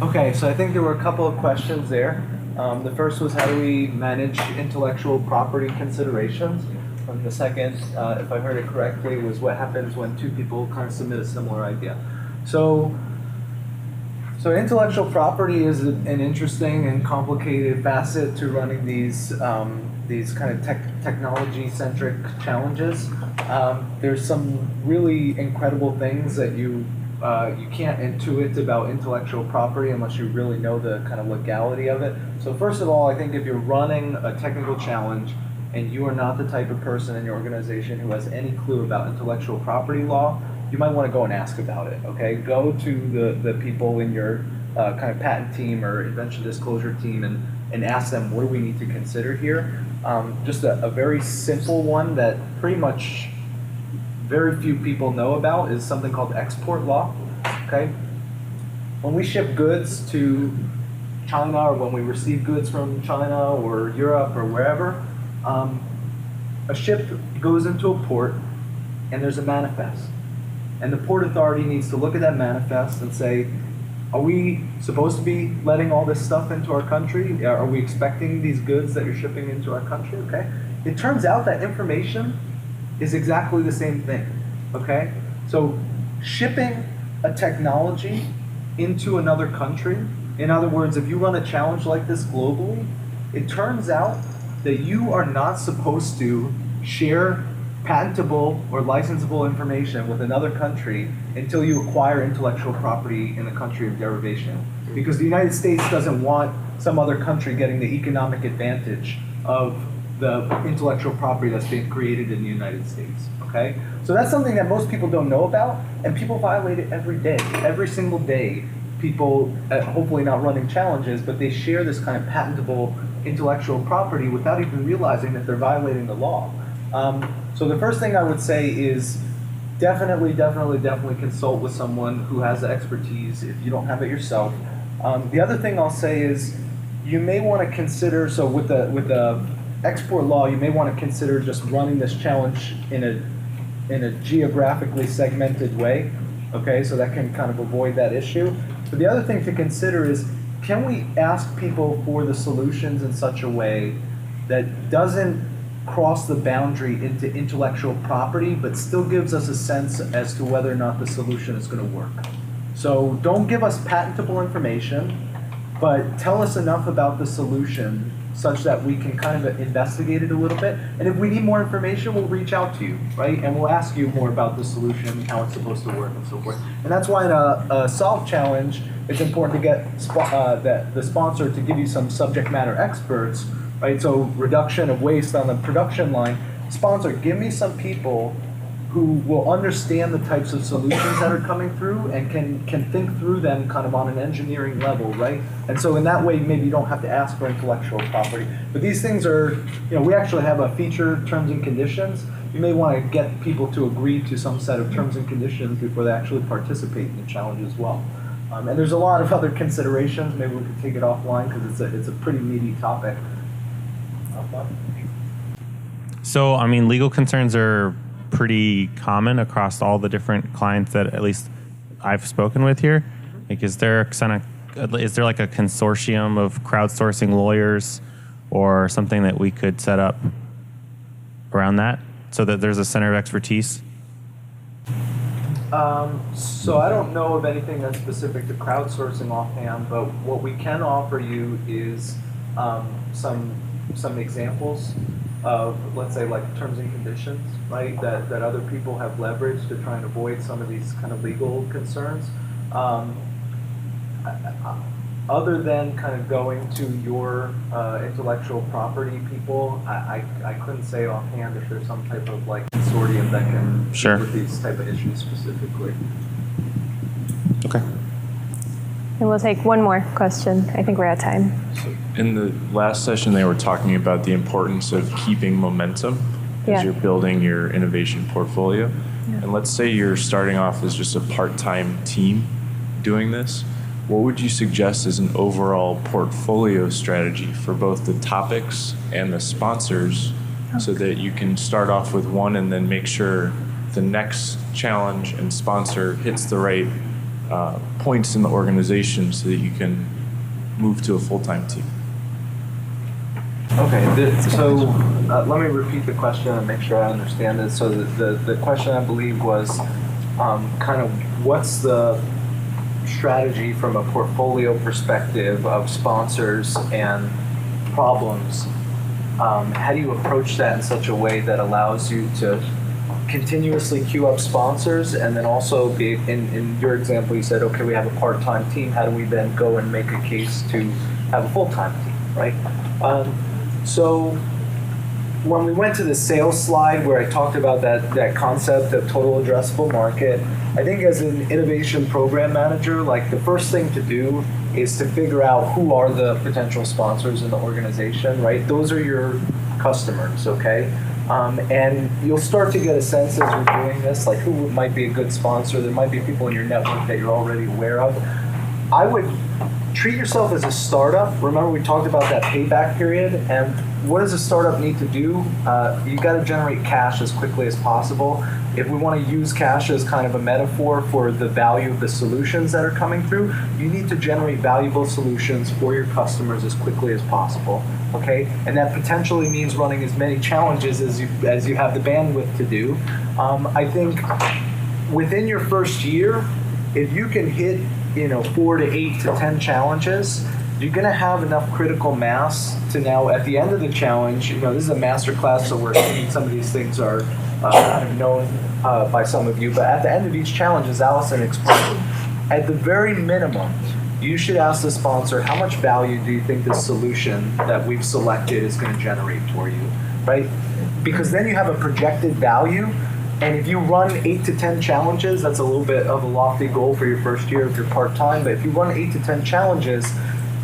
Okay, so I think there were a couple of questions there. The first was how do we manage intellectual property considerations? And the second, if I heard it correctly, was what happens when two people kind of submit a similar idea. So intellectual property is an interesting and complicated facet to running these kind of technology-centric challenges. There's some really incredible things that you can't intuit about intellectual property unless you really know the kind of legality of it. So first of all, I think if you're running a technical challenge and you are not the type of person in your organization who has any clue about intellectual property law, you might want to go and ask about it, okay? Go to the people in your kind of patent team or invention disclosure team and ask them, what do we need to consider here? Just a very simple one that pretty much very few people know about is something called export law, okay? When we ship goods to China or when we receive goods from China or Europe or wherever, a ship goes into a port and there's a manifest. And the port authority needs to look at that manifest and say, are we supposed to be letting all this stuff into our country? Are we expecting these goods that you're shipping into our country? Okay. It turns out that information is exactly the same thing. Okay. So shipping a technology into another country, in other words, if you run a challenge like this globally, it turns out that you are not supposed to share patentable or licensable information with another country until you acquire intellectual property in the country of derivation. Because the United States doesn't want some other country getting the economic advantage of the intellectual property that's being created in the United States, okay? So that's something that most people don't know about, and people violate it every day. Every single day, people, hopefully not running challenges, but they share this kind of patentable intellectual property without even realizing that they're violating the law. So the first thing I would say is definitely consult with someone who has the expertise if you don't have it yourself. The other thing I'll say is you may want to consider, so with the export law, you may want to consider just running this challenge in a geographically segmented way, okay, so that can kind of avoid that issue. But the other thing to consider is, can we ask people for the solutions in such a way that doesn't cross the boundary into intellectual property, but still gives us a sense as to whether or not the solution is going to work. So don't give us patentable information, but tell us enough about the solution such that we can kind of investigate it a little bit. And if we need more information, we'll reach out to you, right? And we'll ask you more about the solution, how it's supposed to work, and so forth. And that's why in a solve challenge, it's important to get the sponsor to give you some subject matter experts, right? So reduction of waste on the production line. Sponsor, give me some people who will understand the types of solutions that are coming through and can think through them kind of on an engineering level, right? And so in that way, maybe you don't have to ask for intellectual property. But these things are, we actually have a feature terms and conditions. You may want to get people to agree to some set of terms and conditions before they actually participate in the challenge as well. And there's a lot of other considerations. Maybe we could take it offline because it's a pretty meaty topic. Offline? So, I mean, legal concerns are pretty common across all the different clients that at least I've spoken with here. Like, is there like a consortium of crowdsourcing lawyers or something that we could set up around that so that there's a center of expertise? So I don't know of anything that's specific to crowdsourcing offhand, but what we can offer you is some examples of, let's say, like terms and conditions, right, that other people have leveraged to try and avoid some of these kind of legal concerns. Other than kind of going to your intellectual property people, I couldn't say offhand if there's some type of like consortium that can deal with these type of issues specifically. Okay. And we'll take one more question. I think we're at time. In the last session, they were talking about the importance of keeping momentum as you're building your innovation portfolio. Yeah. And let's say you're starting off as just a part-time team doing this. What would you suggest as an overall portfolio strategy for both the topics and the sponsors so that you can start off with one and then make sure the next challenge and sponsor hits the right points in the organization so that you can move to a full-time team? Okay, so let me repeat the question and make sure I understand it. So the question, I believe, was kind of what's the strategy from a portfolio perspective of sponsors and problems. How do you approach that in such a way that allows you to continuously queue up sponsors, and then also be, in your example, you said, okay, we have a part-time team. How do we then go and make a case to have a full-time team, right? So when we went to the sales slide where I talked about that concept of total addressable market, I think as an innovation program manager, like the first thing to do is to figure out who are the potential sponsors in the organization, right? Those are your customers, okay? And you'll start to get a sense as you're doing this, like who might be a good sponsor. There might be people in your network that you're already aware of. I would treat yourself as a startup. Remember, we talked about that payback period, and what does a startup need to do? You got to generate cash as quickly as possible. If we want to use cash as kind of a metaphor for the value of the solutions that are coming through, you need to generate valuable solutions for your customers as quickly as possible, okay? And that potentially means running as many challenges as you have the bandwidth to do. I think within your first year, if you can hit 4 to 8 to 10 challenges, you're going to have enough critical mass to now, at the end of the challenge, this is a master class, so we're seeing some of these things are kind of known by some of you, but at the end of each challenge, as Allison explained, at the very minimum, you should ask the sponsor, how much value do you think this solution that we've selected is going to generate for you, right? Because then you have a projected value. And if you run 8 to 10 challenges, that's a little bit of a lofty goal for your first year if you're part-time, but if you run 8 to 10 challenges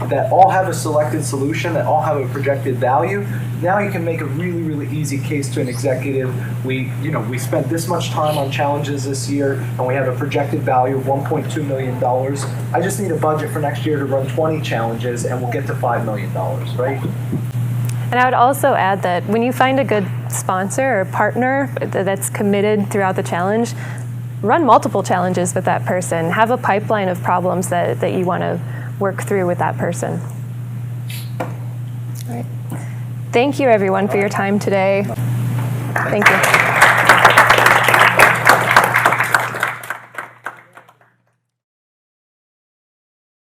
that all have a selected solution, that all have a projected value, now you can make a really, really easy case to an executive. We spent this much time on challenges this year, and we have a projected value of $1.2 million. I just need a budget for next year to run 20 challenges, and we'll get to $5 million, right? And I would also add that when you find a good sponsor or partner that's committed throughout the challenge, run multiple challenges with that person. Have a pipeline of problems that you want to work through with that person. All right. Thank you, everyone, for your time today. Thank you.